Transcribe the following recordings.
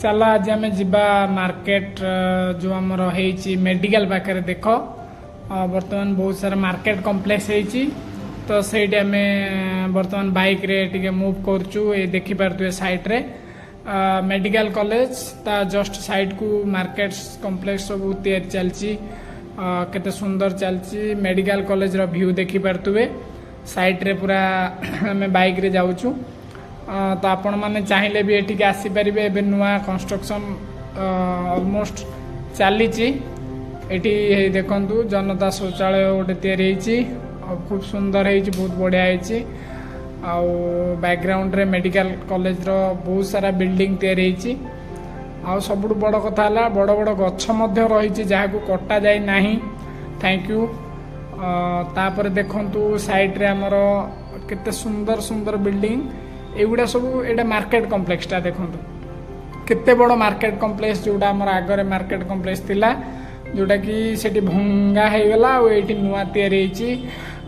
चलो आज आम जा मार्केट जो आमर मेडिकल पाखे देख बर्तमान बहुत सारा मार्केट कॉम्प्लेक्स होती तो सही आम बर्तमान बाइक रे टिके मूव करचु ये देखिपे साइड रे मेडिकल कॉलेज ता जस्ट साइड को मार्केट कॉम्प्लेक्स सब तैयारी चलची केते सुंदर चलची मेडिकल कॉलेज रो व्यू देखिपे साइड रे पूरा आम बाइक रे जाऊचु तो आपण मैंने चाहिए भी ये आसीपारे ए नुआ कंस्ट्रक्शन ऑलमोस्ट चली देखु जनता शौचालय गोटे तैयारी खूब सुंदर है बहुत बढ़िया है बैकग्राउंड रे मेडिकल कॉलेज रो बहुत सारा बिल्डिंग तैयारी आउ सब बड़ कथा है बड़ बड़ गछ रही जहाँ को कटा जाए ना थैंक यू तापर देखु साइड रे आमर केते सुंदर सुंदर बिल्डिंग एगुड़ा सब एटा मार्केट कॉम्प्लेक्स टा देखो केते बड़ मार्केट कॉम्प्लेक्स जोटा आमर आगरे मार्केट कॉम्प्लेक्स थिला जोटा कि सेठी भंगा हो गला और एठी नुआ तैयारी होईची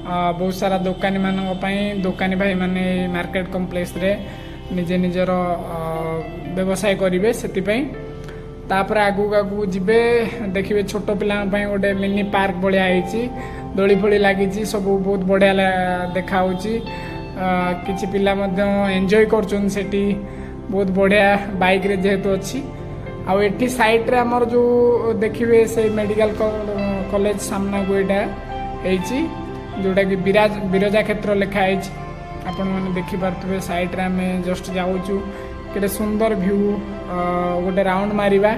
बहुत सारा दुकानी मानक पई दुकानी भाई माने मार्केट कॉम्प्लेक्स रे निजे निजर व्यवसाय करिवे सेति पई तापर आगु आगु जिबे देखिबे छोट पिला पई गोटे मिनी पार्क बढ़िया होईची दोली फोली लागिची सब बहुत बढ़िया देखा होची किछि पिला एंजॉय करछन सेठी बहुत बढ़िया बाइक रे जेहेतु अच्छी आउ एठी साइड रे हमर जो देखिबे से मेडिकल कॉलेज सामना को एटा हेची जोटा कि बिरजा क्षेत्र लिखा हेची आपण माने देखि पारतबे साइड रे हमें जस्ट जाउचु केते सुंदर व्यू गोटे राउंड मारिबा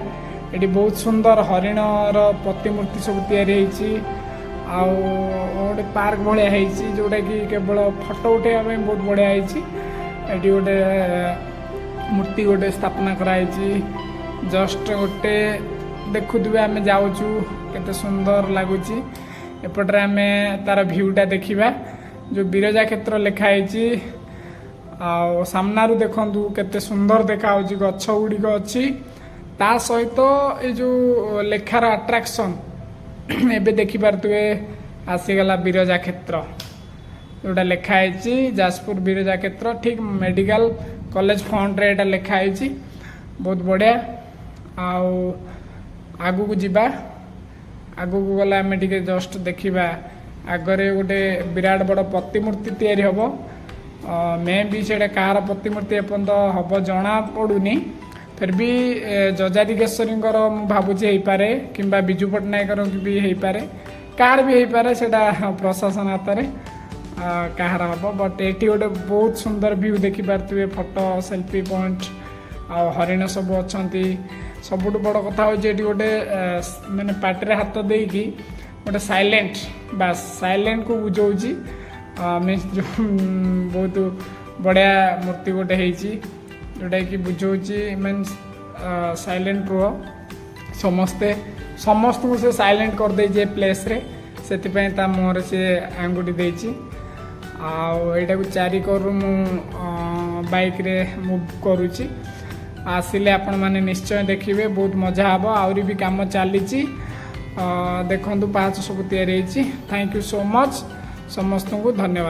एठी बहुत सुंदर हरिण रो प्रतिमूर्ति सब तैयारी हेची आउ गोटे पार्क भाया है जोटा कि केवल फोटो उठे बहुत बढ़िया है गोटे मूर्ति गोटे स्थापना कराई जस्ट गोटे देखुवे आम जाऊँ केते सुंदर लगुच एपटे आम तार भ्यूटा देखा जो बिरजा क्षेत्र लिखाई सामना देखु केते सुंदर देखा गछ गुड़िक अच्छी ता सहित ये जो लेखार अट्राक्शन एबे देखि पारतुए आसीगला बिरजा क्षेत्र जोटा लिखाई जाजपुर बिरजा क्षेत्र ठीक मेडिकल कॉलेज फ्रंट रे एटा लिखाई बहुत बढ़िया आगु को जीवा आगु को गला आम टिके जस्ट देखा आगरे गोटे विराट बड़ प्रतिमूर्ति तैयारी हम मे भी से कहार प्रतिमूर्ति एपर्यंत हम जना पड़ूनी फिर भी जजादी केशरी भावुचे हो पारे कि विजु पट्टनायक भी हो पारे कार भी हो पारे से प्रशासन हाथ में कहार हम बट ये गोटे बहुत सुंदर व्यू देखिपे फोटो सेल्फी पॉइंट आ हरिण सब अच्छा सबुठ बड़ कथा हूँ गोटे माने पार्टी हाथ देकी गोटे साइलेंट बास साइलेंट को बुझाऊँगी मीन्स जो बहुत बढ़िया मूर्ति गोटे होती जोटा कि बुझाऊँगी मीन्स साइलेंट रुह समस्ते समस्त को से साइलेंट कर दे प्लेस रे से मुहर से आंगुठी देची आईटा को चारि करू मु बाइक रे मूव करुच्ची आसिले आपण माने निश्चय देखिए बहुत मजा हम आहरी भी काम चली देखु पाँच सब तैयारी थैंक यू सो मच समस्त को धन्यवाद।